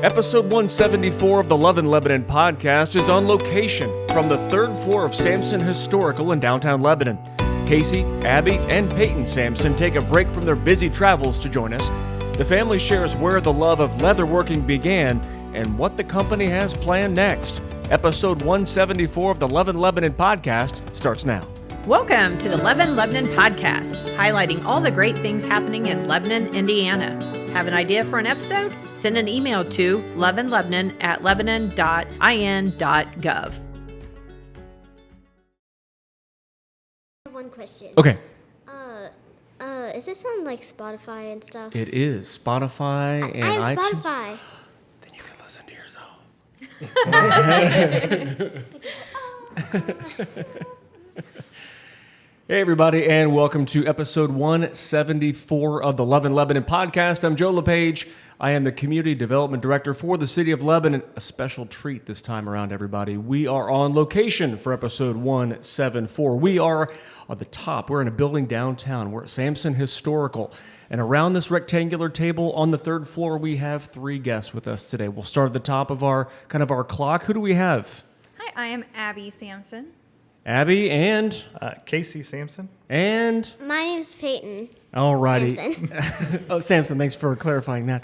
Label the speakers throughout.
Speaker 1: Episode 174 of the Love in Lebanon podcast is on location from the third floor of Samson Historical in downtown Lebanon. Casey, Abbie, and Payton Samson take a break from their busy travels to join us. The family shares where the love of leatherworking began and what the company has planned next. Episode 174 of the Love in Lebanon podcast starts now.
Speaker 2: Welcome to the Love in Lebanon podcast, highlighting all the great things happening in Lebanon, Indiana. Have an idea for an episode? Send an email to loveinlebanon@lebanon.in.gov.
Speaker 3: One question.
Speaker 1: Okay.
Speaker 3: Is this on like Spotify and stuff?
Speaker 1: It is Spotify and
Speaker 3: I have
Speaker 1: iTunes.
Speaker 3: Spotify.
Speaker 1: Then you can listen to yourself. Hey everybody, and welcome to episode 174 of the Love in Lebanon podcast. I'm Joe LePage. I am the Community Development Director for the City of Lebanon. A special treat this time around, everybody. We are on location for episode 174. We are at the top. We're in a building downtown. We're at Samson Historical. And around this rectangular table on the third floor, we have three guests with us today. We'll start at the top of our clock. Who do we have?
Speaker 4: Hi, I am Abbie Samson.
Speaker 1: Abbie and
Speaker 5: Casey Samson.
Speaker 1: And
Speaker 3: My name's Payton.
Speaker 1: all righty.
Speaker 3: Samson.
Speaker 1: Oh, Samson, thanks for clarifying that.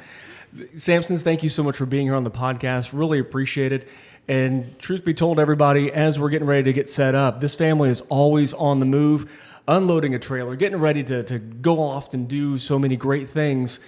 Speaker 1: Samsons, thank you so much for being here on the podcast. Really appreciate it. And truth be told, everybody, as we're getting ready to get set up, this family is always on the move, unloading a trailer, getting ready to go off and do so many great things.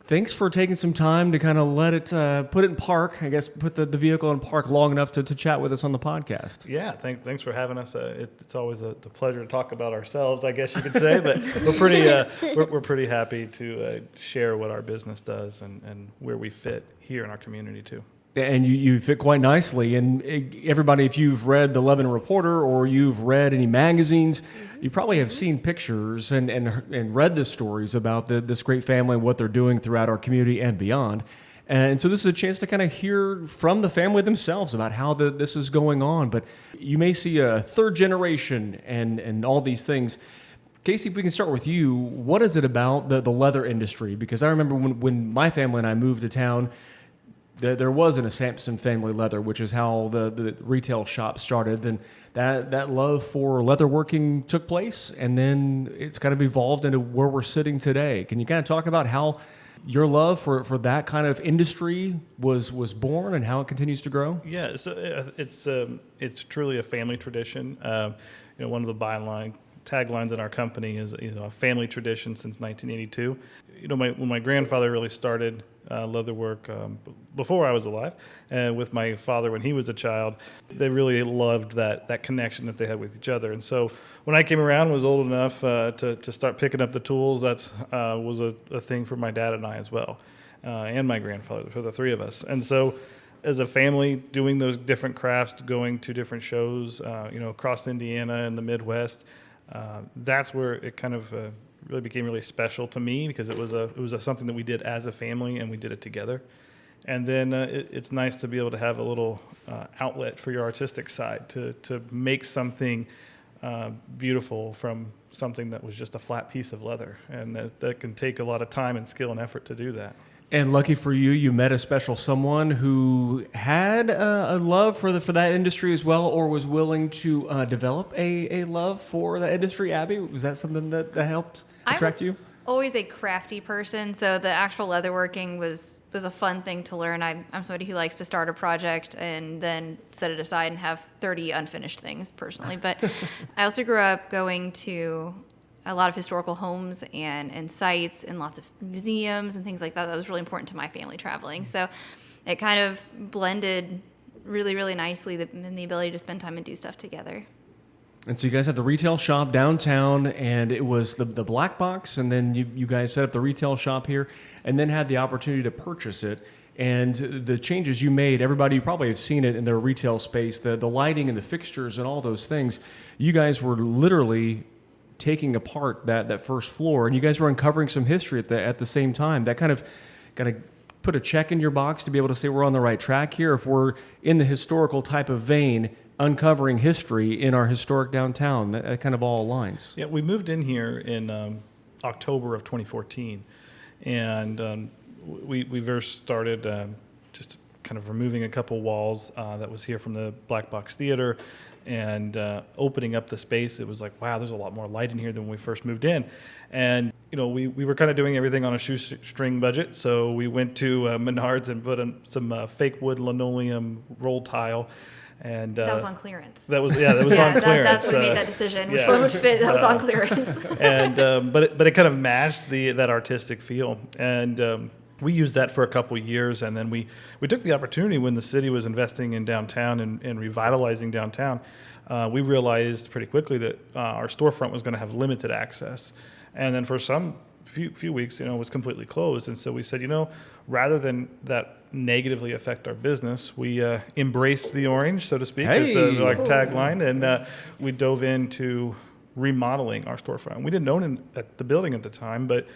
Speaker 1: Thanks for taking some time to kind of let it, put it in park, I guess, put the vehicle in park long enough to chat with us on the podcast.
Speaker 5: Yeah, thanks for having us. It's always a pleasure to talk about ourselves, I guess you could say. But we're pretty happy to share what our business does and where we fit here in our community too.
Speaker 1: And you fit quite nicely. And everybody, if you've read the Lebanon Reporter or you've read any magazines, you probably have seen pictures and read the stories about this great family and what they're doing throughout our community and beyond. And so this is a chance to kind of hear from the family themselves about how this is going on. But you may see a third generation and all these things. Casey, if we can start with you, what is it about the leather industry? Because I remember when my family and I moved to town, there wasn't a Samson Family Leather, which is how the retail shop started. Then that love for leatherworking took place, and then it's kind of evolved into where we're sitting today. Can you kind of talk about how your love for that kind of industry was born and how it continues to grow?
Speaker 5: Yeah, so it's truly a family tradition. One of the taglines in our company is a family tradition since 1982. When my grandfather really started leatherwork before I was alive, and with my father when he was a child, they really loved that connection that they had with each other. And so when I came around, was old enough to start picking up the tools, that was a thing for my dad and I as well, and my grandfather, for the three of us. And so as a family, doing those different crafts, going to different shows, across Indiana and the Midwest, that's where it kind of really became really special to me, because it was something that we did as a family and we did it together. And then it's nice to be able to have a little outlet for your artistic side to make something beautiful from something that was just a flat piece of leather, and that can take a lot of time and skill and effort to do that.
Speaker 1: And lucky for you, you met a special someone who had a love for that industry as well, or was willing to develop a love for that industry. Abbie, was that something that helped attract you?
Speaker 4: Always a crafty person, so the actual leatherworking was a fun thing to learn. I'm somebody who likes to start a project and then set it aside and have 30 unfinished things personally. But I also grew up going to a lot of historical homes and sites and lots of museums and things like that. That was really important to my family traveling. So it kind of blended really, really nicely in the ability to spend time and do stuff together.
Speaker 1: And so you guys had the retail shop downtown, and it was the black box, and then you guys set up the retail shop here, and then had the opportunity to purchase it. And the changes you made, everybody, you probably have seen it in their retail space, the lighting and the fixtures and all those things. You guys were literally taking apart that first floor, and you guys were uncovering some history at the same time. That kind of put a check in your box to be able to say we're on the right track here. If we're in the historical type of vein, uncovering history in our historic downtown, that kind of all aligns.
Speaker 5: Yeah, we moved in here in October of 2014, and we first started just kind of removing a couple walls that was here from the Black Box Theater and opening up the space. It was like, wow, there's a lot more light in here than when we first moved in. And, we were kind of doing everything on a shoestring budget. So we went to Menards and put in some fake wood linoleum roll tile. And
Speaker 4: That was on clearance.
Speaker 5: That was on
Speaker 4: That's
Speaker 5: clearance.
Speaker 4: when we made that decision. Which
Speaker 5: yeah.
Speaker 4: one would fit? That was on clearance.
Speaker 5: And but it kind of matched that artistic feel. And we used that for a couple of years, and then we took the opportunity when the city was investing in downtown and revitalizing downtown. We realized pretty quickly that our storefront was going to have limited access, and then for some few weeks, it was completely closed. And so we said, rather than that negatively affect our business, we embraced the orange, so to speak, as the tagline, and we dove into remodeling our storefront. We didn't own the building at the time, but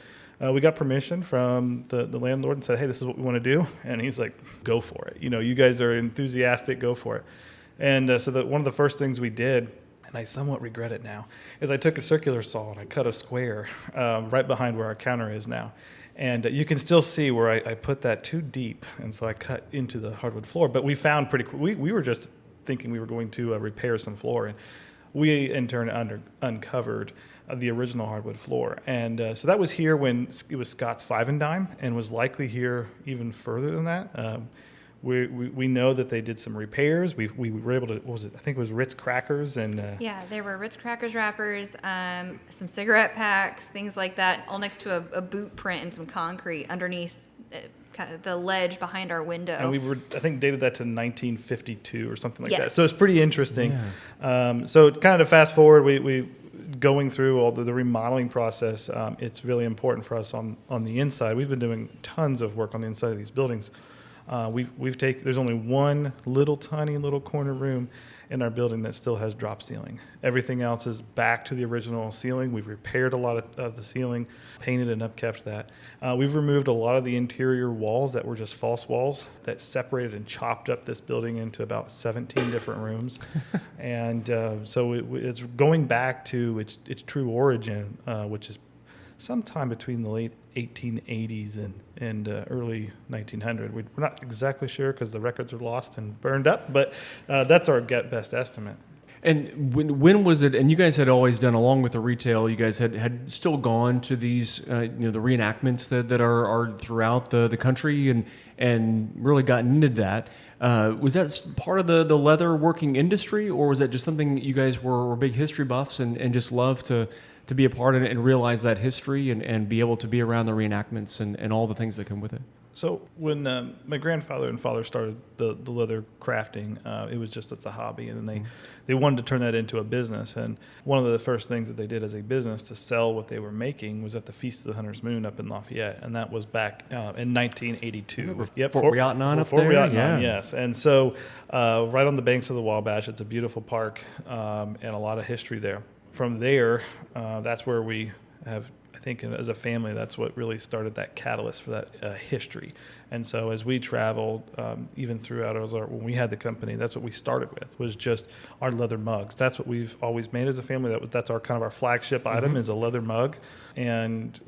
Speaker 5: we got permission from the landlord and said, hey, this is what we want to do. And he's like, go for it. You guys are enthusiastic, go for it. And so one of the first things we did, and I somewhat regret it now, is I took a circular saw and I cut a square right behind where our counter is now. And you can still see where I put that too deep. And so I cut into the hardwood floor. But we found we were just thinking we were going to repair some floor. And we, in turn, uncovered the original hardwood floor. And so that was here when it was Scott's Five and Dime, and was likely here even further than that. We know that they did some repairs. We were able to, what was it? I think it was Ritz crackers and
Speaker 4: Yeah, there were Ritz crackers wrappers, some cigarette packs, things like that, all next to a boot print and some concrete underneath kind of the ledge behind our window.
Speaker 5: And I think dated that to 1952 or something like
Speaker 4: Yes.
Speaker 5: that. So it's pretty interesting. Yeah. So kind of fast forward, we going through all the remodeling process. It's really important for us on the inside. We've been doing tons of work on the inside of these buildings. There's only one tiny little corner room in our building that still has drop ceiling. Everything else is back to the original ceiling. We've repaired a lot of the ceiling, painted and upkept that. We've removed a lot of the interior walls that were just false walls that separated and chopped up this building into about 17 different rooms. And so it's going back to its true origin, which is sometime between the late 1880s and early 1900. We're not exactly sure because the records are lost and burned up, but that's our best estimate.
Speaker 1: And when was it? And you guys had always done, along with the retail, you guys had still gone to these, the reenactments that are throughout the country and really gotten into that. Was that part of the leather working industry, or was that just something that you guys were big history buffs and just loved to be a part of it and realize that history and be able to be around the reenactments and all the things that come with it?
Speaker 5: So when my grandfather and father started the leather crafting, it was just as a hobby, and then they wanted to turn that into a business. And one of the first things that they did as a business to sell what they were making was at the Feast of the Hunter's Moon up in Lafayette, and that was back in 1982.
Speaker 1: Fort Riotnon up there?
Speaker 5: Fort Riotnon,
Speaker 1: yeah.
Speaker 5: yes. And so right on the banks of the Wabash, it's a beautiful park and a lot of history there. From there, that's where we have, I think, as a family, that's what really started that catalyst for that history. And so as we traveled, even throughout when we had the company, that's what we started with, was just our leather mugs. That's what we've always made as a family. That's our kind of our flagship item is a leather mug. And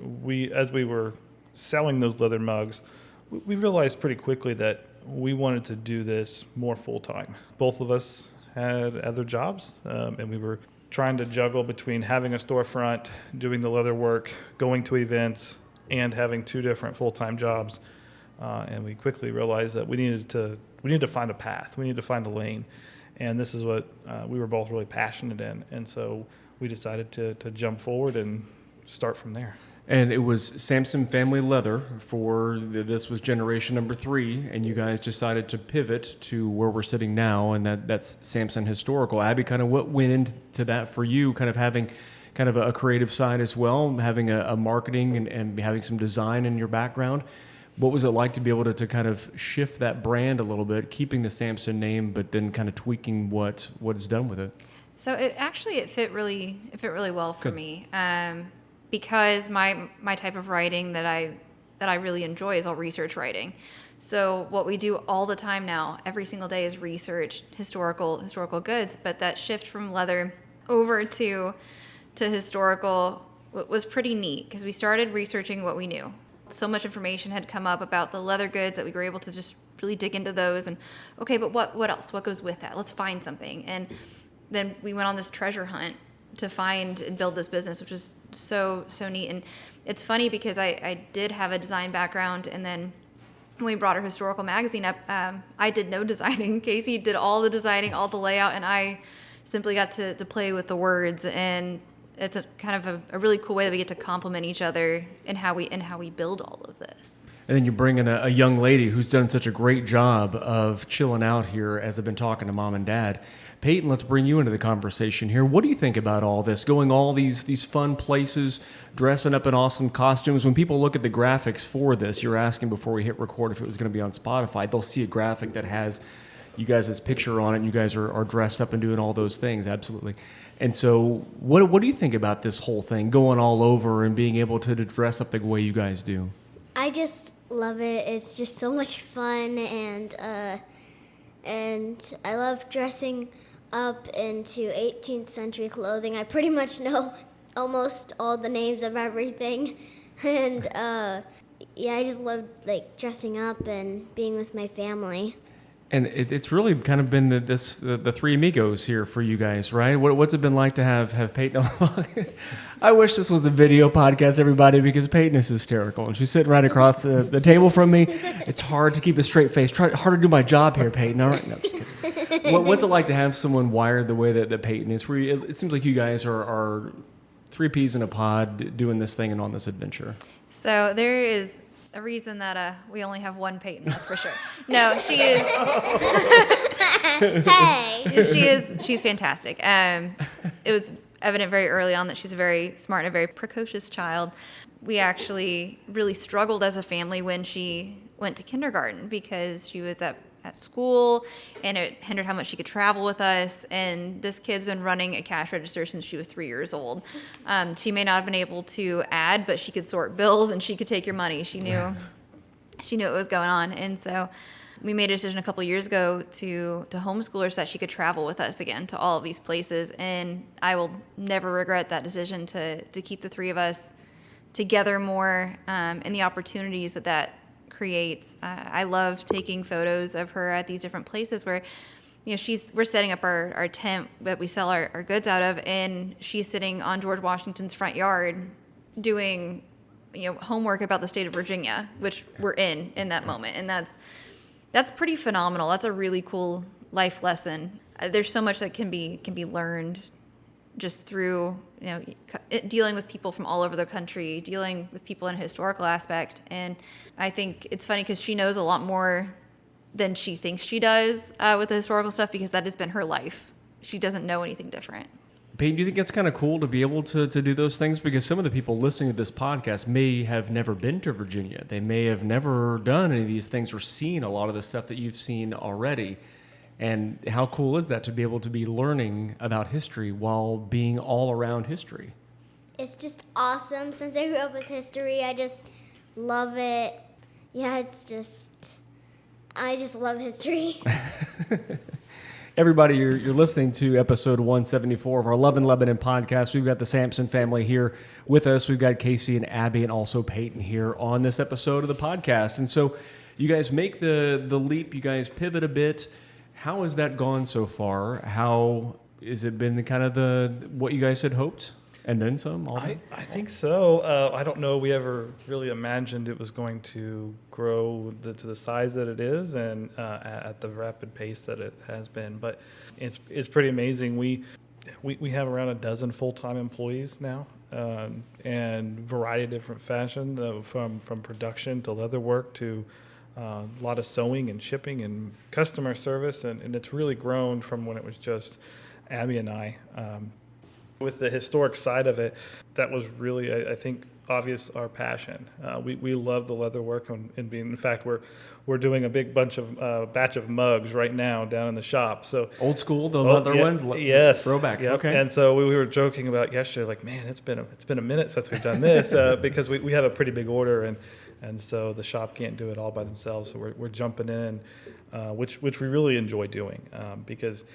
Speaker 5: as we were selling those leather mugs, we realized pretty quickly that we wanted to do this more full time. Both of us had other jobs, and we were trying to juggle between having a storefront, doing the leather work, going to events, and having two different full-time jobs. And we quickly realized that we needed to find a path. We needed to find a lane. And this is what we were both really passionate in. And so we decided to jump forward and start from there.
Speaker 1: And it was Samson Family Leather this was generation number 3, and you guys decided to pivot to where we're sitting now, and that's Samson Historical. Abbie, kind of what went into that for you, kind of having kind of a creative side as well, having a marketing and having some design in your background. What was it like to be able to kind of shift that brand a little bit, keeping the Samson name, but then kind of tweaking what is done with it?
Speaker 4: So it fit really well for me. Because my type of writing that I really enjoy is all research writing. So what we do all the time now, every single day, is research historical goods. But that shift from leather over to historical was pretty neat because we started researching what we knew. so much information had come up about the leather goods that we were able to just really dig into those. And okay, but what else? What goes with that? Let's find something. And then we went on this treasure hunt to find and build this business, which was so neat. And it's funny because I did have a design background, and then when we brought our historical magazine up, I did no designing. Casey did all the designing, all the layout, and I simply got to play with the words. And it's a kind of a really cool way that we get to complement each other in how we build all of this.
Speaker 1: And then you bring in a young lady who's done such a great job of chilling out here as I've been talking to Mom and Dad. Payton, let's bring you into the conversation here. What do you think about all this? Going all these fun places, dressing up in awesome costumes. When people look at the graphics for this, you're asking before we hit record if it was going to be on Spotify, they'll see a graphic that has you guys' picture on it, and you guys are dressed up and doing all those things, absolutely. And so what do you think about this whole thing, going all over and being able to dress up the way you guys do?
Speaker 3: I just love it. It's just so much fun, and I love dressing up into 18th century clothing. I pretty much know almost all the names of everything, and yeah, I just love like dressing up and being with my family.
Speaker 1: And it's really kind of been the three amigos here for you guys, right? What's it been like to have Payton along? I wish this was a video podcast, everybody, because Payton is hysterical, and she's sitting right across the table from me. It's hard to keep a straight face. Hard to do my job here, Payton. All right, no, just kidding. What's it like to have someone wired the way that Payton is? Where it seems like you guys are three peas in a pod doing this thing and on this adventure.
Speaker 4: So there is a reason that we only have one Payton, that's for sure. No, she is.
Speaker 3: Hey.
Speaker 4: She's fantastic. It was evident very early on that she's a very smart and a very precocious child. We actually really struggled as a family when she went to kindergarten because she was at school, and it hindered how much she could travel with us. And this kid's been running a cash register since she was 3 years old. She may not have been able to add, but she could sort bills and she could take your money. She knew what was going on. And so we made a decision a couple of years ago to homeschool her so that she could travel with us again to all of these places. And I will never regret that decision to keep the three of us together more, and the opportunities that creates. I love taking photos of her at these different places where, we're setting up our tent that we sell our goods out of, and she's sitting on George Washington's front yard doing, homework about the state of Virginia, which we're in that moment. And that's pretty phenomenal. That's a really cool life lesson. There's so much that can be learned just through, dealing with people from all over the country, dealing with people in a historical aspect. And I think it's funny because she knows a lot more than she thinks she does with the historical stuff, because that has been her life. She doesn't know anything different.
Speaker 1: Payton, do you think it's kind of cool to be able to do those things? Because some of the people listening to this podcast may have never been to Virginia. They may have never done any of these things or seen a lot of the stuff that you've seen already. And how cool is that to be able to be learning about history while being all around history?
Speaker 3: It's just awesome. Since I grew up with history, I just love it. Yeah, I just love history.
Speaker 1: Everybody, you're listening to episode 174 of our Love in Lebanon podcast. We've got the Samson family here with us. We've got Casey and Abbie and also Payton here on this episode of the podcast. And so you guys make the leap. You guys pivot a bit. How has that gone so far? How has it been kind of what you guys had hoped? And then some?
Speaker 5: I think so. I don't know we ever really imagined it was going to grow to the size that it is and at the rapid pace that it has been. But it's pretty amazing. We have around a dozen full-time employees now, and variety of different fashion, from production to leather work to a lot of sewing and shipping and customer service. And it's really grown from when it was just Abbie and I. With the historic side of it, that was really, I think, obvious our passion. We love the leather work, and in fact, we're doing a big batch of mugs right now down in the shop. So
Speaker 1: old school, the leather ones,
Speaker 5: yes,
Speaker 1: throwbacks.
Speaker 5: Yep.
Speaker 1: Okay.
Speaker 5: And so we were joking about yesterday, like, man, it's been a minute since we've done this because we have a pretty big order, and so the shop can't do it all by themselves. So we're jumping in, which we really enjoy doing, because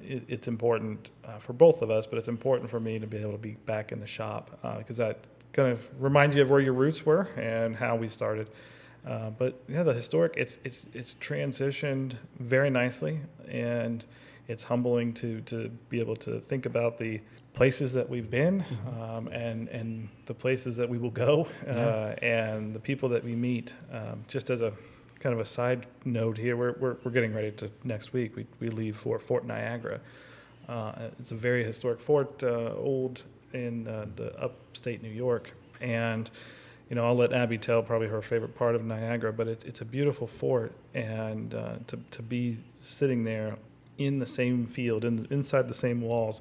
Speaker 5: it's important for both of us, but it's important for me to be able to be back in the shop, because kind of remind you of where your roots were and how we started. But yeah, the historic, it's transitioned very nicely, and it's humbling to be able to think about the places that we've been, and the places that we will go, and the people that we meet. Just as a kind of a side note here, we're getting ready to next week. We leave for Fort Niagara. It's a very historic fort, old in the upstate New York, and I'll let Abbie tell probably her favorite part of Niagara, but it's a beautiful fort, and to be sitting there in the same field, inside the same walls,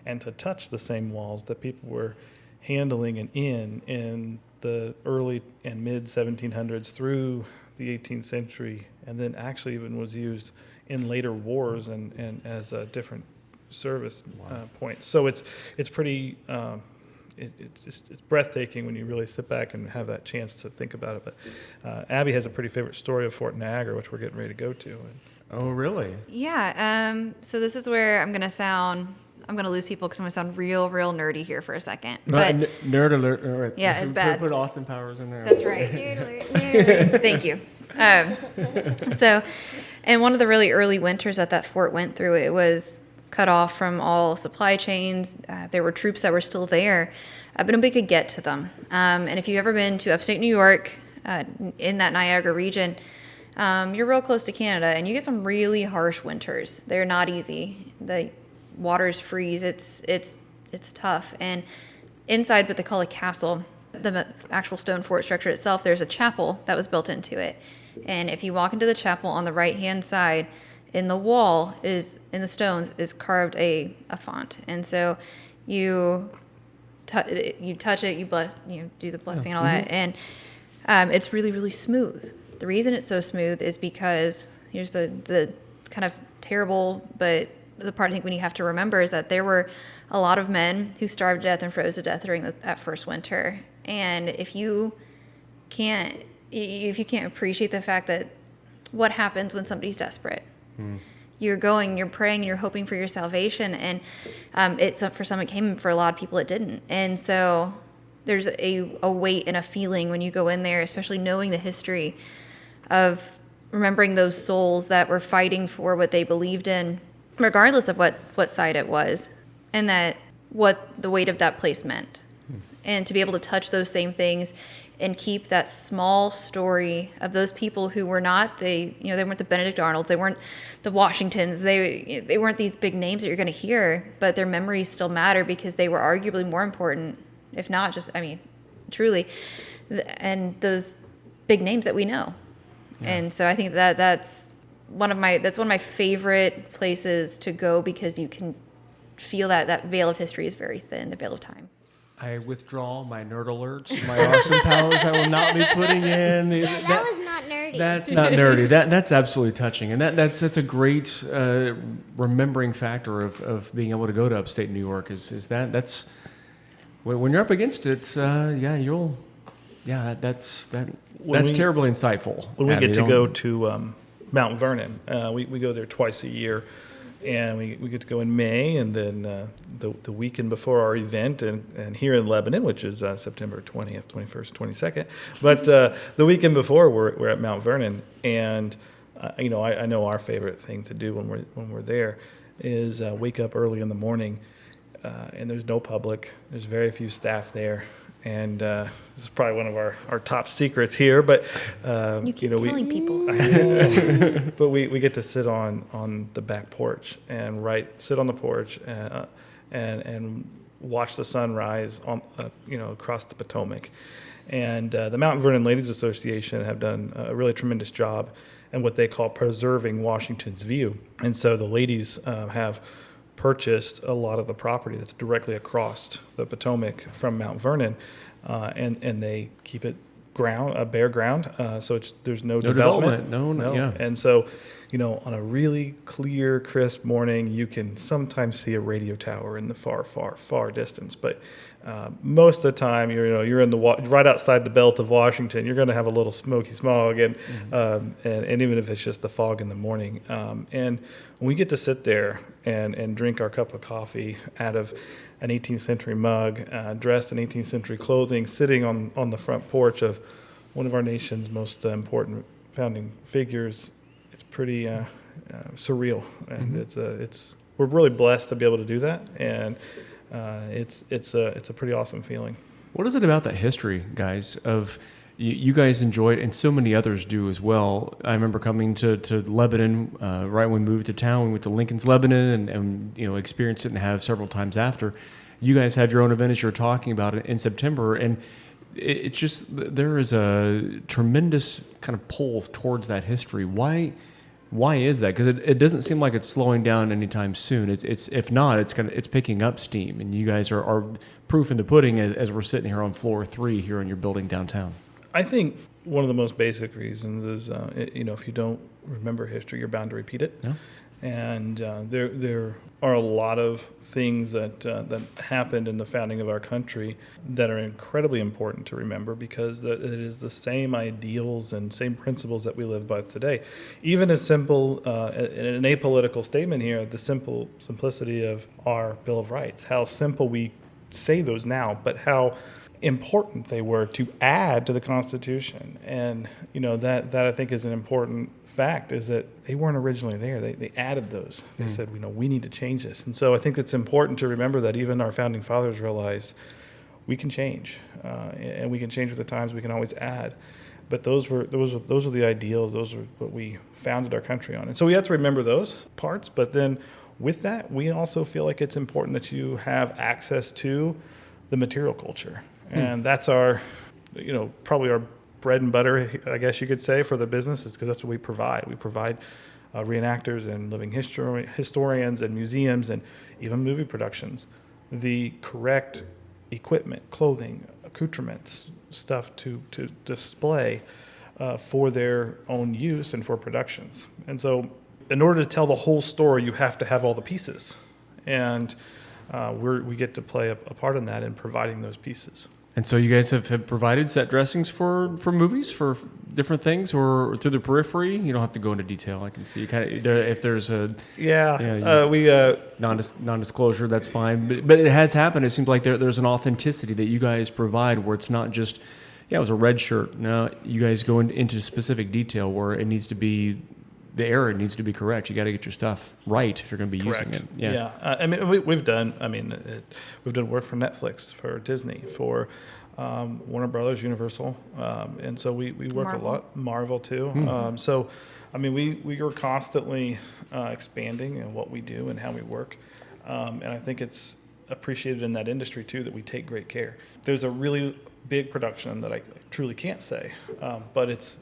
Speaker 5: and to touch the same walls that people were handling and in the early and mid 1700s through the 18th century, and then actually even was used in later wars and as a different service points. So it's pretty. It's breathtaking when you really sit back and have that chance to think about it. But Abbie has a pretty favorite story of Fort Niagara, which we're getting ready to go to.
Speaker 1: Oh, really?
Speaker 4: Yeah. So this is where I'm going to lose people because I'm going to sound real nerdy here for a second. But
Speaker 1: Nerd alert. All right.
Speaker 4: Yeah, it's bad.
Speaker 1: Put Austin Powers in there.
Speaker 4: That's right.
Speaker 3: Nerd alert, nerd alert.
Speaker 4: Thank you. So, in one of the really early winters that fort went through, it was cut off from all supply chains. There were troops that were still there, but nobody could get to them. And if you've ever been to upstate New York, in that Niagara region, you're real close to Canada, and you get some really harsh winters. They're not easy. The waters freeze. It's tough. And inside what they call a castle, the actual stone fort structure itself, there's a chapel that was built into it. And if you walk into the chapel, on the right-hand side, in the wall in the stones is carved a font. And so you touch it, you bless, do the blessing and all that, and it's really, really smooth. The reason it's so smooth is because here's the kind of terrible, but the part I think we have to remember is that there were a lot of men who starved to death and froze to death during that first winter. And if you can't appreciate the fact that what happens when somebody's desperate, you're praying, and you're hoping for your salvation, and for some it came, for a lot of people it didn't. And so there's a weight and a feeling when you go in there, especially knowing the history of remembering those souls that were fighting for what they believed in, regardless of what side it was, and that what the weight of that place meant. And to be able to touch those same things and keep that small story of those people who were not they weren't the Benedict Arnolds, they weren't the Washingtons, they weren't these big names that you're going to hear, but their memories still matter because they were arguably more important, if not just, truly, and those big names that we know. Yeah. And so I think that's one of my favorite places to go, because you can feel that veil of history is very thin, the veil of time.
Speaker 1: I withdraw my nerd alerts, my Austin Powers I will not be putting in.
Speaker 3: That was not nerdy.
Speaker 1: That's not nerdy. That's absolutely touching. And that's a great remembering factor of being able to go to upstate New York is that's when you're up against it, that's terribly insightful.
Speaker 5: When we get to go to Mount Vernon, we go there twice a year. And we get to go in May, and then the weekend before our event, and here in Lebanon, which is September 20th, 21st, 22nd. But the weekend before, we're at Mount Vernon, and I know our favorite thing to do when we're there is wake up early in the morning, and there's no public. There's very few staff there. And this is probably one of our top secrets here, but
Speaker 4: you keep telling people.
Speaker 5: But we get to sit on the back porch and sit on the porch and watch the sunrise across the Potomac. And the Mount Vernon Ladies Association have done a really tremendous job in what they call preserving Washington's view. And so the ladies have purchased a lot of the property that's directly across the Potomac from Mount Vernon, and they keep it bare ground, so there's no development. No.
Speaker 1: Yeah.
Speaker 5: And so, on a really clear, crisp morning, you can sometimes see a radio tower in the far, far, far distance, but most of the time, you're in right outside the belt of Washington. You're going to have a little smoky smog, and even if it's just the fog in the morning. And when we get to sit there and drink our cup of coffee out of an 18th century mug, dressed in 18th century clothing, sitting on the front porch of one of our nation's most important founding figures. It's pretty surreal, and we're really blessed to be able to do that, and it's a pretty awesome feeling.
Speaker 1: What is it about that history, guys, of you guys enjoy it, and so many others do as well? I remember coming to Lebanon right when we moved to town. We went to Lincoln's Lebanon and experienced it and have several times after. You guys have your own event, as you're talking about it, in September, and it's just there is a tremendous kind of pull towards that history. Why is that? Because it doesn't seem like it's slowing down anytime soon. It's if not, it's picking up steam, and you guys are proof in the pudding as we're sitting here on floor 3 here in your building downtown.
Speaker 5: I think one of the most basic reasons is, if you don't remember history, you're bound to repeat it.
Speaker 1: Yeah.
Speaker 5: And there are a lot of things that happened in the founding of our country that are incredibly important to remember, because it is the same ideals and same principles that we live by today. Even as simple, an apolitical statement here, the simplicity of our Bill of Rights, how simple we say those now, but how important they were to add to the Constitution. And that I think is an important fact, is that they weren't originally there. They added those. They said, we need to change this. And so I think it's important to remember that even our founding fathers realized we can change, and we can change with the times. We can always add. But those were the ideals. Those are what we founded our country on. And so we have to remember those parts. But then with that, we also feel like it's important that you have access to the material culture. And that's our, probably our bread and butter, I guess you could say, for the business, is because that's what we provide. We provide reenactors and living historians and museums and even movie productions the correct equipment, clothing, accoutrements, stuff to display for their own use and for productions. And so in order to tell the whole story, you have to have all the pieces. And we get to play a part in that in providing those pieces.
Speaker 1: And so you guys have provided set dressings for movies, for different things, or through the periphery? You don't have to go into detail. I can see kind of if there's a non-disclosure, that's fine. But it has happened. It seems like there's an authenticity that you guys provide, where it's not just, it was a red shirt. No, you guys go into specific detail where it needs to be. The error needs to be correct. You got to get your stuff right if you're going to be
Speaker 5: Correct.
Speaker 1: using it.
Speaker 5: Yeah. We've done work for Netflix, for Disney, for Warner Brothers, Universal, and so we work
Speaker 4: Marvel.
Speaker 5: a lot. Marvel too. We are constantly expanding in what we do and how we work, and I think it's appreciated in that industry too that we take great care. There's a really big production that I truly can't say, but it's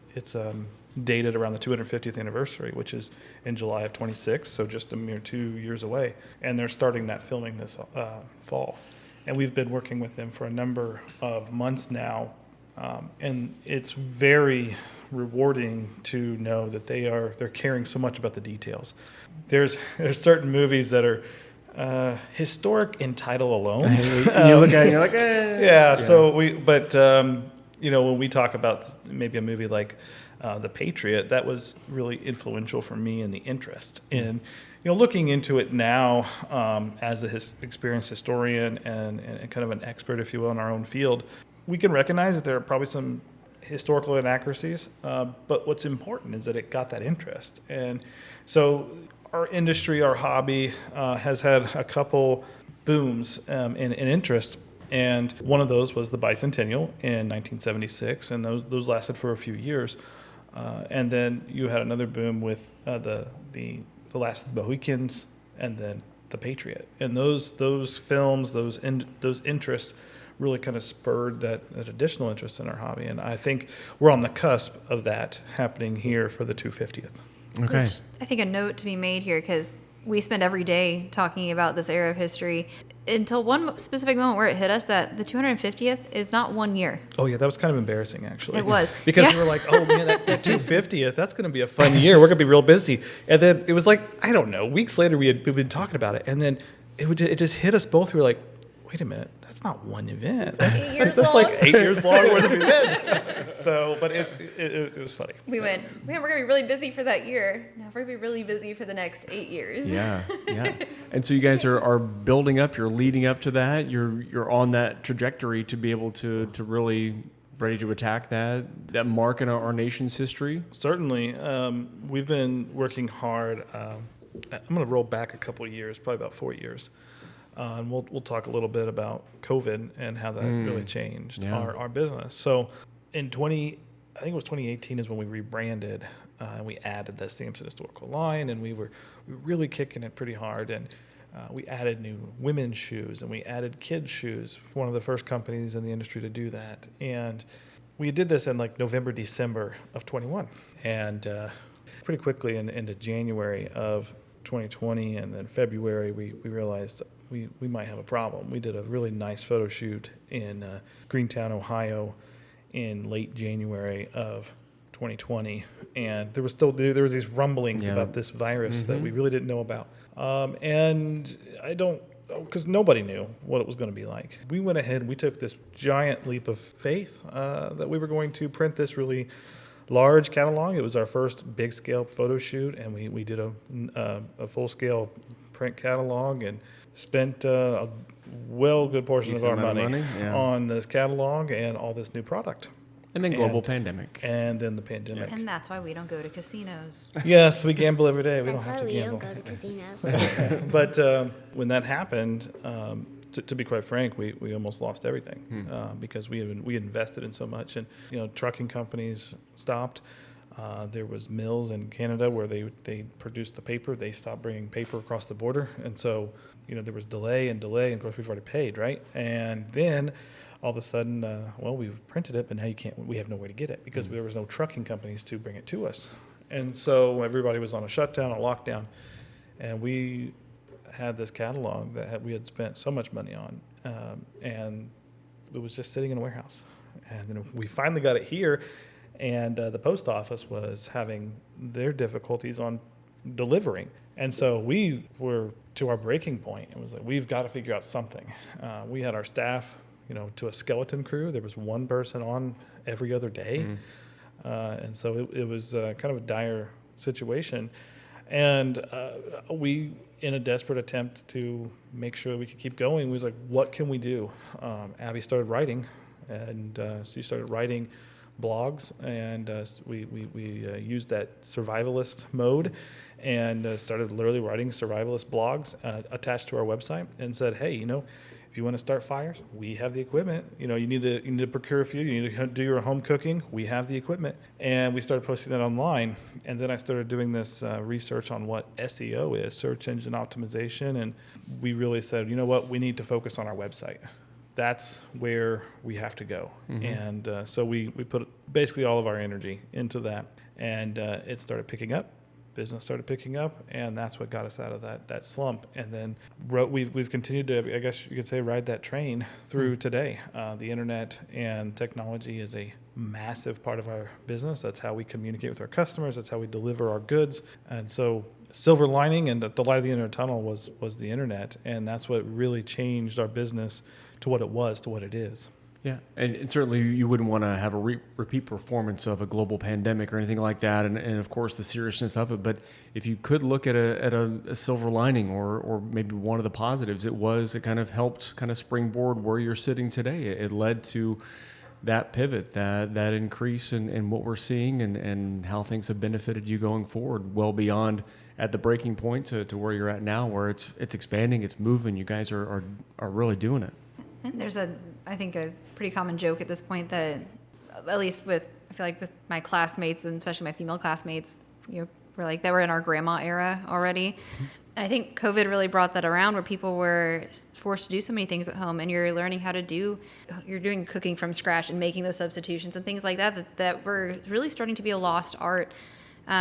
Speaker 5: dated around the 250th anniversary, which is in July of 26, so just a mere 2 years away. And they're starting that filming this fall. And we've been working with them for a number of months now. And it's very rewarding to know that they're caring so much about the details. There's certain movies that are historic in title alone.
Speaker 1: And you look at it and you're like, eh.
Speaker 5: Yeah. So when we talk about maybe a movie like The Patriot, that was really influential for me in the interest. And looking into it now as an experienced historian and kind of an expert, if you will, in our own field, we can recognize that there are probably some historical inaccuracies. But what's important is that it got that interest. And so our industry, our hobby, has had a couple booms in interest. And one of those was the bicentennial in 1976, and those lasted for a few years. And then you had another boom with the Last of the Mohicans, and then The Patriot. And those films, those interests, really kind of spurred that additional interest in our hobby. And I think we're on the cusp of that happening here for the 250th.
Speaker 1: Okay.
Speaker 4: Which I think a note to be made here, because we spend every day talking about this era of history, until one specific moment where it hit us that the 250th is not 1 year.
Speaker 5: Oh, yeah, that was kind of embarrassing, actually.
Speaker 4: It was.
Speaker 5: Because we were like, oh, man, that 250th, that's going to be a fun year. We're going to be real busy. And then it was like, I don't know, weeks later we've been talking about it. And then it just hit us both. We were like, wait a minute, that's not one event. That's,
Speaker 4: 8 years
Speaker 5: that's
Speaker 4: long.
Speaker 5: like 8 years long worth of events. So, but it was funny.
Speaker 4: We went, man, we're going to be really busy for that year. Now we're going to be really busy for the next 8 years.
Speaker 1: Yeah, yeah. And so you guys are building up, you're leading up to that, you're on that trajectory to be able to really ready to attack that mark in our nation's history.
Speaker 5: Certainly. We've been working hard. I'm going to roll back a couple of years, probably about 4 years. And we'll talk a little bit about COVID and how that really changed our business. So in I think it was 2018 is when we rebranded and we added the Samson Historical line, and we were really kicking it pretty hard. And we added new women's shoes, and we added kids' shoes. One of the first companies in the industry to do that. And we did this in like November, December of 21. And pretty quickly into January of 2020 and then February, we realized we might have a problem. We did a really nice photo shoot in Greentown, Ohio in late January of 2020. And there was these rumblings about this virus that we really didn't know about. And because nobody knew what it was going to be like. We went ahead and we took this giant leap of faith that we were going to print this really large catalog. It was our first big scale photo shoot, and we did a full scale print catalog and spent a good portion of our money on this catalog and all this new product.
Speaker 1: And then global pandemic.
Speaker 5: And then the pandemic.
Speaker 4: And that's why we don't go to casinos.
Speaker 5: Yes, we gamble every day. We
Speaker 3: That's
Speaker 5: don't
Speaker 3: why
Speaker 5: have to
Speaker 3: we
Speaker 5: gamble.
Speaker 3: don't go to casinos.
Speaker 5: But when that happened, to be quite frank, we almost lost everything because we invested in so much, and trucking companies stopped. There was mills in Canada where they produced the paper. They stopped bringing paper across the border, and so there was delay, and of course we've already paid, right? And then all of a sudden, we've printed it, but now we have no way to get it because there was no trucking companies to bring it to us, and so everybody was on a shutdown, a lockdown, and we had this catalog that we had spent so much money on, and it was just sitting in a warehouse. And then we finally got it here, and the post office was having their difficulties on delivering. And so we were to our breaking point. It was like, we've got to figure out something. We had our staff, to a skeleton crew. There was one person on every other day. And so it was kind of a dire situation. And we, in a desperate attempt to make sure we could keep going, we was like, what can we do? Abbie started writing, and she started writing blogs, and we used that survivalist mode and started literally writing survivalist blogs attached to our website, and said, hey, if you want to start fires, we have the equipment. You need to procure fuel. You need to do your home cooking. We have the equipment. And we started posting that online. And then I started doing this research on what SEO is, search engine optimization. And we really said, we need to focus on our website. That's where we have to go. And so we put basically all of our energy into that. And it started picking up. Business started picking up, and that's what got us out of that slump. And then we've continued to, I guess you could say, ride that train through today. The internet and technology is a massive part of our business. That's how we communicate with our customers. That's how we deliver our goods. And so silver lining and the light of the end of the tunnel was the internet, and that's what really changed our business to what it was to what it is.
Speaker 1: Yeah, and certainly you wouldn't want to have a repeat performance of a global pandemic or anything like that, and of course the seriousness of it. But if you could look at a silver lining or maybe one of the positives, it kind of helped kind of springboard where you're sitting today. It led to that pivot, that increase in what we're seeing and how things have benefited you going forward, well beyond at the breaking point to where you're at now, where it's expanding, it's moving. You guys are really doing it.
Speaker 4: And there's I think a pretty common joke at this point that, at least I feel like with my classmates, and especially my female classmates, we're like, they were in our grandma era already. And I think COVID really brought that around, where people were forced to do so many things at home, and you're learning how to you're doing cooking from scratch and making those substitutions and things like that were really starting to be a lost art.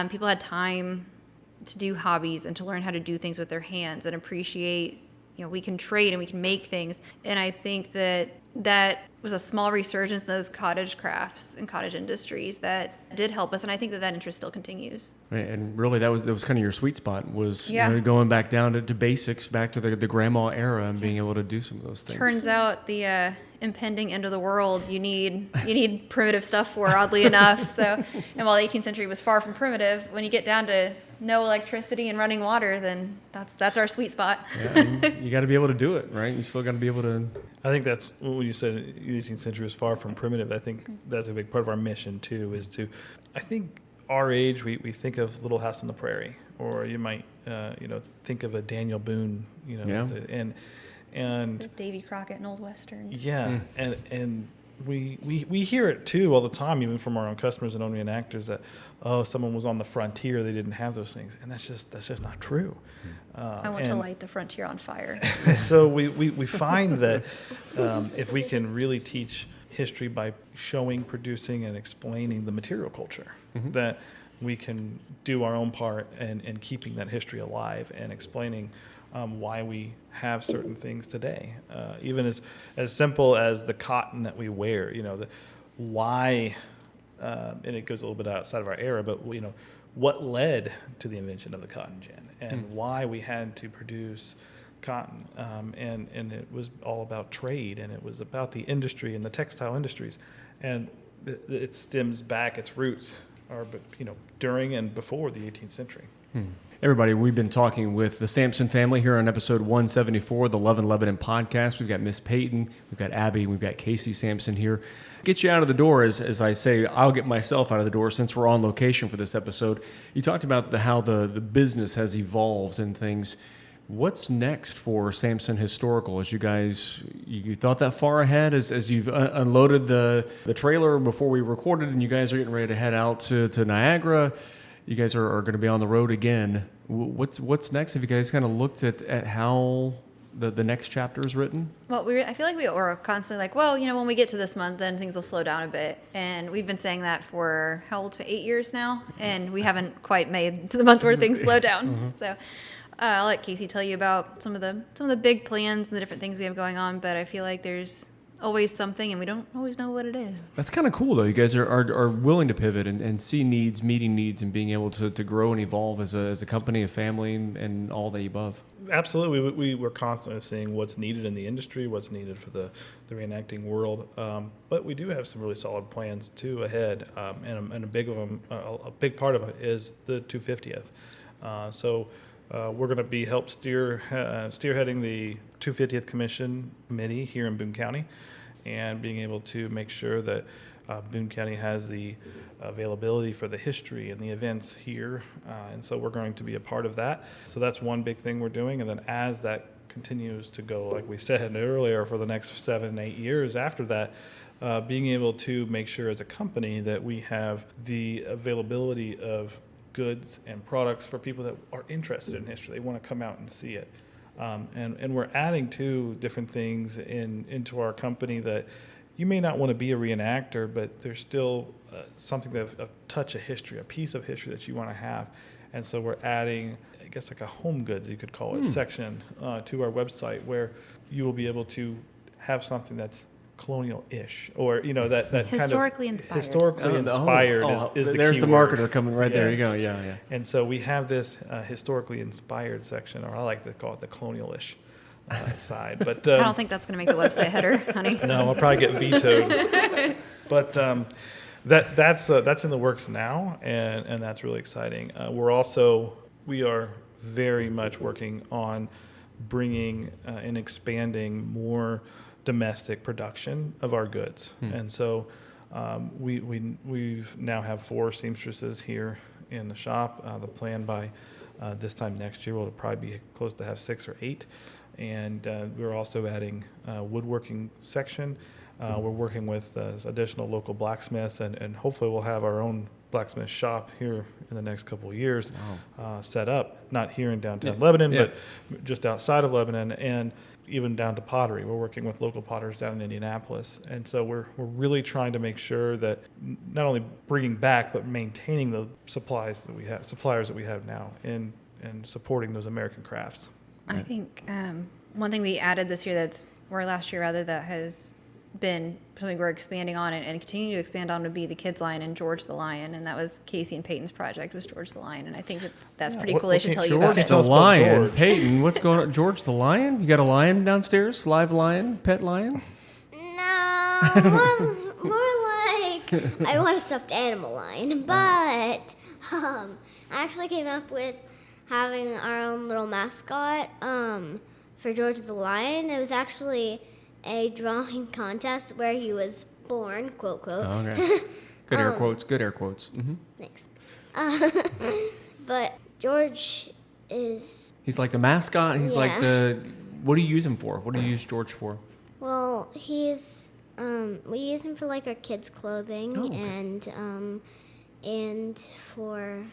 Speaker 4: People had time to do hobbies and to learn how to do things with their hands and appreciate we can trade and we can make things. And I think that that was a small resurgence in those cottage crafts and cottage industries that did help us. And I think that interest still continues.
Speaker 1: And really, that was kind of your sweet spot, was going back down to basics, back to the grandma era, and being able to do some of those things.
Speaker 4: Turns out the impending end of the world, you need primitive stuff for, oddly enough. So, and while the 18th century was far from primitive, when you get down to no electricity and running water, then that's our sweet spot.
Speaker 1: You got to be able to do it, right? You still got to be able to.
Speaker 5: I think that's when you said the 18th century was far from primitive. I think that's a big part of our mission too. I think our age, we think of Little House on the Prairie, or you might think of a Daniel Boone, and
Speaker 4: Davy Crockett and Old Westerns.
Speaker 5: Yeah, and we hear it too all the time, even from our own customers and own reenactors, that someone was on the frontier, they didn't have those things, and that's just not true.
Speaker 4: I want to light the frontier on fire.
Speaker 5: So we find that if we can really teach history by showing, producing, and explaining the material culture, that we can do our own part in keeping that history alive and explaining why we have certain things today, even as simple as the cotton that we wear. Why, and it goes a little bit outside of our era, but what led to the invention of the cotton gin, and why we had to produce cotton, and it was all about trade, and it was about the industry and the textile industries, and it stems back, its roots are during and before the 18th century.
Speaker 1: Everybody, we've been talking with the Samson family here on episode 174, the Love in Lebanon podcast. We've got Miss Payton, we've got Abbie, we've got Casey Samson here. Get you out of the door, as I say, I'll get myself out of the door since we're on location for this episode. You talked about how the business has evolved and things. What's next for Samson Historical? As you thought that far ahead as you've unloaded the trailer before we recorded, and you guys are getting ready to head out to Niagara. You guys are going to be on the road again. What's next? Have you guys kind of looked at how the next chapter is written?
Speaker 4: Well, I feel like we were constantly like, when we get to this month, then things will slow down a bit. And we've been saying that for, how old? 8 years now? And we haven't quite made to the month where things slow down. So I'll let Casey tell you about some of the big plans and the different things we have going on. But I feel like there's always something, and we don't always know what it is.
Speaker 1: That's kind of cool, though. You guys are willing to pivot and see needs, meeting needs, and being able to grow and evolve as a company, a family, and all the above.
Speaker 5: Absolutely. We're constantly seeing what's needed in the industry, what's needed for the reenacting world. But we do have some really solid plans, too, ahead. And a big part of it is the 250th. So we're going to be help spearheading the 250th Commission Committee here in Boone County, and being able to make sure that Boone County has the availability for the history and the events here. And so we're going to be a part of that. So that's one big thing we're doing. And then as that continues to go, like we said earlier, for the next 7-8 years after that, being able to make sure as a company that we have the availability of goods and products for people that are interested in history. They want to come out and see it. And we're adding two different things into our company that you may not want to be a reenactor, but there's still something that a touch of history, a piece of history that you want to have. And so we're adding, I guess, like a home goods, you could call it, section to our website, where you will be able to have something that's colonial-ish, or that
Speaker 4: historically
Speaker 5: kind of
Speaker 4: inspired.
Speaker 5: Historically inspired is the
Speaker 1: there's
Speaker 5: key
Speaker 1: the
Speaker 5: word.
Speaker 1: marketer coming right there. You go, yeah.
Speaker 5: And so we have this historically inspired section, or I like to call it the colonial-ish side. But
Speaker 4: I don't think that's going to make the website header, honey.
Speaker 5: No, I'll probably get vetoed. But that's in the works now, and that's really exciting. We are very much working on bringing and expanding more domestic production of our goods. And so we now have 4 seamstresses here in the shop. The plan by this time next year will probably be close to have 6 or 8. And we're also adding a woodworking section. We're working with additional local blacksmiths, and hopefully we'll have our own blacksmith shop here in the next couple of years. Set up, not here in downtown Lebanon, but just outside of Lebanon, and even down to pottery. We're working with local potters down in Indianapolis. And so we're really trying to make sure that not only bringing back, but maintaining the suppliers that we have now, and supporting those American crafts.
Speaker 4: I think one thing we added this year last year that has been something we're expanding on and continue to expand on would be the Kids Lion and George the Lion. And that was Casey and Peyton's project, was George the Lion. And I think that's pretty cool. They should tell you about
Speaker 1: George
Speaker 4: it.
Speaker 1: the
Speaker 5: Tell us about
Speaker 1: lion.
Speaker 5: George.
Speaker 1: Peyton, what's going on? George the lion? You got a lion downstairs? Live lion? Pet lion?
Speaker 3: No, more like I want a stuffed animal lion, but I actually came up with having our own little mascot for George the Lion. It was actually a drawing contest where he was born, quote, quote.
Speaker 1: Oh, okay. Good air quotes. Good air quotes. Mm-hmm.
Speaker 3: Thanks. But George is,
Speaker 1: He's like the mascot. He's like
Speaker 3: Yeah.
Speaker 1: the. What do you use him for? What do you use George for?
Speaker 3: well, he's, we use him for like our kids' clothing
Speaker 1: Oh, okay.
Speaker 3: and for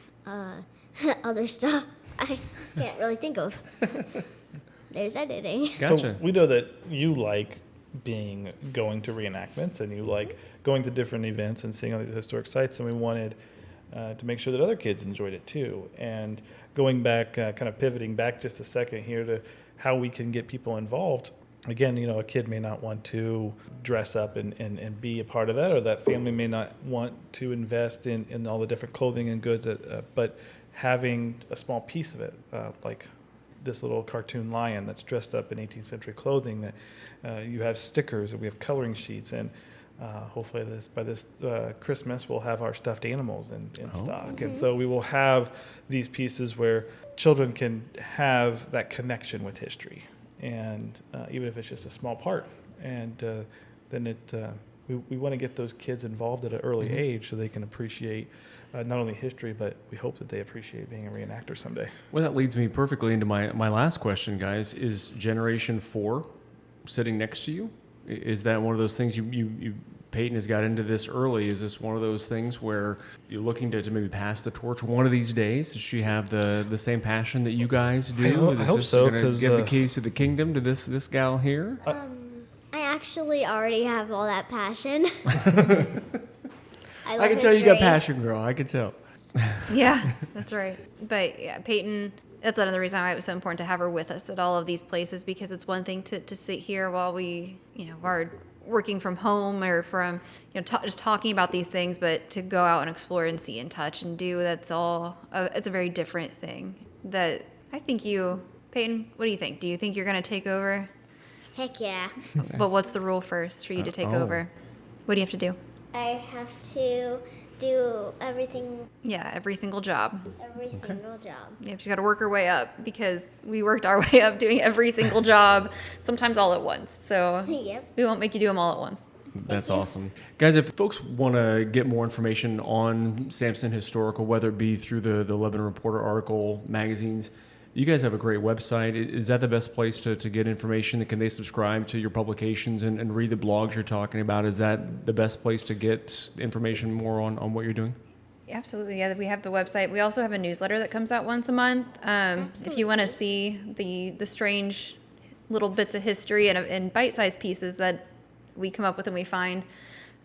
Speaker 3: other stuff I can't really think of. There's editing.
Speaker 1: Gotcha.
Speaker 5: So we know that you like going to reenactments and you like going to different events and seeing all these historic sites, and we wanted to make sure that other kids enjoyed it too. And going back, kind of pivoting back just a second here to how we can get people involved. Again, a kid may not want to dress up and be a part of that, or that family may not want to invest in all the different clothing and goods, but having a small piece of it, like this little cartoon lion that's dressed up in 18th century clothing, that you have stickers, and we have coloring sheets, and hopefully by this Christmas we'll have our stuffed animals in stock. And so we will have these pieces where children can have that connection with history, and even if it's just a small part. And then we want to get those kids involved at an early age so they can appreciate not only history, but we hope that they appreciate being a reenactor someday.
Speaker 1: Well, that leads me perfectly into my last question, guys. Is Generation 4 sitting next to you? Is that one of those things Peyton has got into this early? Is this one of those things where you're looking to maybe pass the torch one of these days? Does she have the same passion that you guys do?
Speaker 5: I hope so,
Speaker 1: Gonna
Speaker 5: 'cause,
Speaker 1: give the keys to the kingdom to this gal here?
Speaker 3: I actually already have all that passion. I
Speaker 1: I can tell you got passion, girl. I can tell.
Speaker 4: Yeah, that's right. But yeah, Peyton, that's another reason why it was so important to have her with us at all of these places, because it's one thing to sit here while we, are working from home or from, just talking about these things, but to go out and explore and see and touch and do, it's a very different thing. That I think Peyton, what do you think? Do you think you're going to take over?
Speaker 3: Heck yeah.
Speaker 4: But what's the rule first for you to take
Speaker 1: oh.
Speaker 4: over? What do you have to do?
Speaker 3: I have to do everything,
Speaker 4: Yeah, every single job.
Speaker 3: every single job.
Speaker 4: Yeah, you got to work our way up, because we worked our way up doing every single job, sometimes all at once. So
Speaker 3: Yep.
Speaker 4: we won't make you do them all at once.
Speaker 1: That's awesome. Guys, if folks want to get more information on Samson Historical, whether it be through the Lebanon Reporter article, magazines, you guys have a great website. Is that the best place to get information? Can they subscribe to your publications and read the blogs you're talking about? Is that the best place to get information more on what you're doing?
Speaker 4: Absolutely. Yeah, we have the website. We also have a newsletter that comes out once a month. If you want to see the strange little bits of history and bite-sized pieces that we come up with and we find,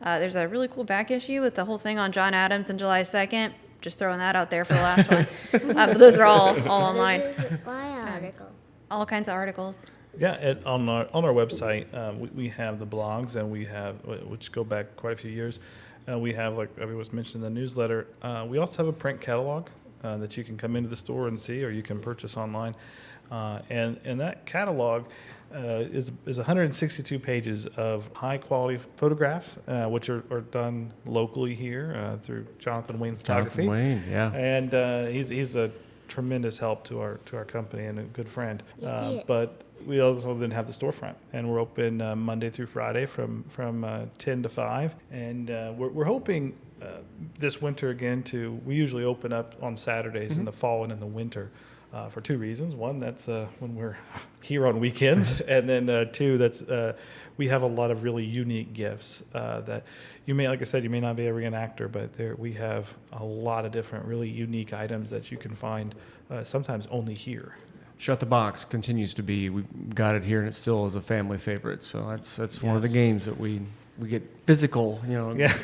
Speaker 4: there's a really cool back issue with the whole thing on John Adams and July 2nd. Just throwing that out there for the last one. But those are all online.
Speaker 3: This is my article.
Speaker 4: All kinds of articles.
Speaker 5: Yeah, on our website, we have the blogs, and we have, which go back quite a few years. We have, like Abbie was mentioning, the newsletter. We also have a print catalog that you can come into the store and see, or you can purchase online. And that catalog is 162 pages of high quality photographs, which are done locally here through Jonathan Wayne Photography.
Speaker 1: Jonathan Wayne, yeah.
Speaker 5: And he's a tremendous help to our company and a good friend.
Speaker 3: Yes, he is.
Speaker 5: But we also then have the storefront, and we're open Monday through Friday from 10 to 5. And we're hoping this winter again we usually open up on Saturdays in the fall and in the winter. For two reasons. One, that's when we're here on weekends, and then two, that's we have a lot of really unique gifts that you may, like I said, you may not be a reenactor, but we have a lot of different really unique items that you can find sometimes only here.
Speaker 1: Shut the Box continues to be, we got it here, and it still is a family favorite. So that's one of the games that we get physical,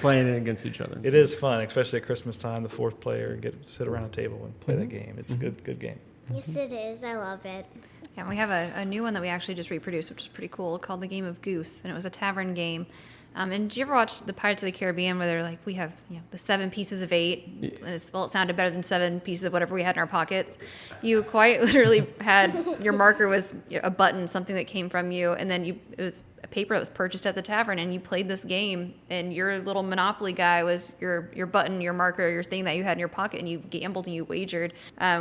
Speaker 1: playing it against each other.
Speaker 5: It is fun, especially at Christmas time, the fourth player, and sit around a table and play that game. It's a good game.
Speaker 3: Yes, it is. I love it.
Speaker 4: Yeah, we have a new one that we actually just reproduced, which is pretty cool, called the Game of Goose, and it was a tavern game. And did you ever watch the Pirates of the Caribbean where they're like, we have the 7 pieces of 8, and it sounded better than 7 pieces of whatever we had in our pockets. You quite literally had your marker was a button, something that came from you, and then it was a paper that was purchased at the tavern, and you played this game, and your little Monopoly guy was your button, your marker, your thing that you had in your pocket, and you gambled and you wagered.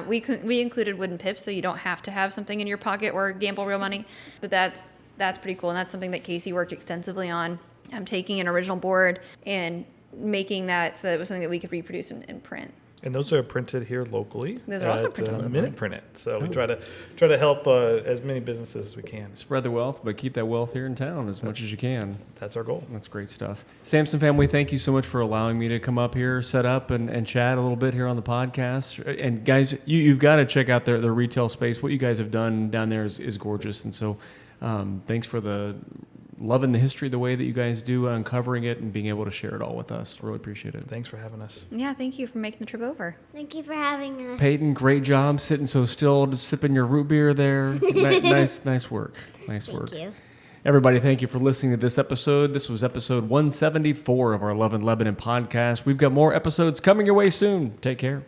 Speaker 4: We included wooden pips, so you don't have to have something in your pocket or gamble real money, but that's pretty cool, and that's something that Casey worked extensively on. I'm taking an original board and making that so that it was something that we could reproduce and print.
Speaker 5: And those are printed here locally.
Speaker 4: Those are also printed locally.
Speaker 5: Minute Print It. So we try to help as many businesses as we can.
Speaker 1: Spread the wealth, but keep that wealth here in town as much as you can.
Speaker 5: That's our goal.
Speaker 1: That's great stuff. Samson family, thank you so much for allowing me to come up here, set up, and chat a little bit here on the podcast. And guys, you've got to check out their retail space. What you guys have done down there is gorgeous. And so thanks for loving the history the way that you guys do, uncovering it and being able to share it all with us. Really appreciate it.
Speaker 5: Thanks for having us.
Speaker 4: Yeah, thank you for making the trip over.
Speaker 3: Thank you for having us.
Speaker 1: Payton, great job sitting so still, just sipping your root beer there. Nice work. Nice work.
Speaker 3: Thank you.
Speaker 1: Everybody, thank you for listening to this episode. This was episode 174 of our Love in Lebanon podcast. We've got more episodes coming your way soon. Take care.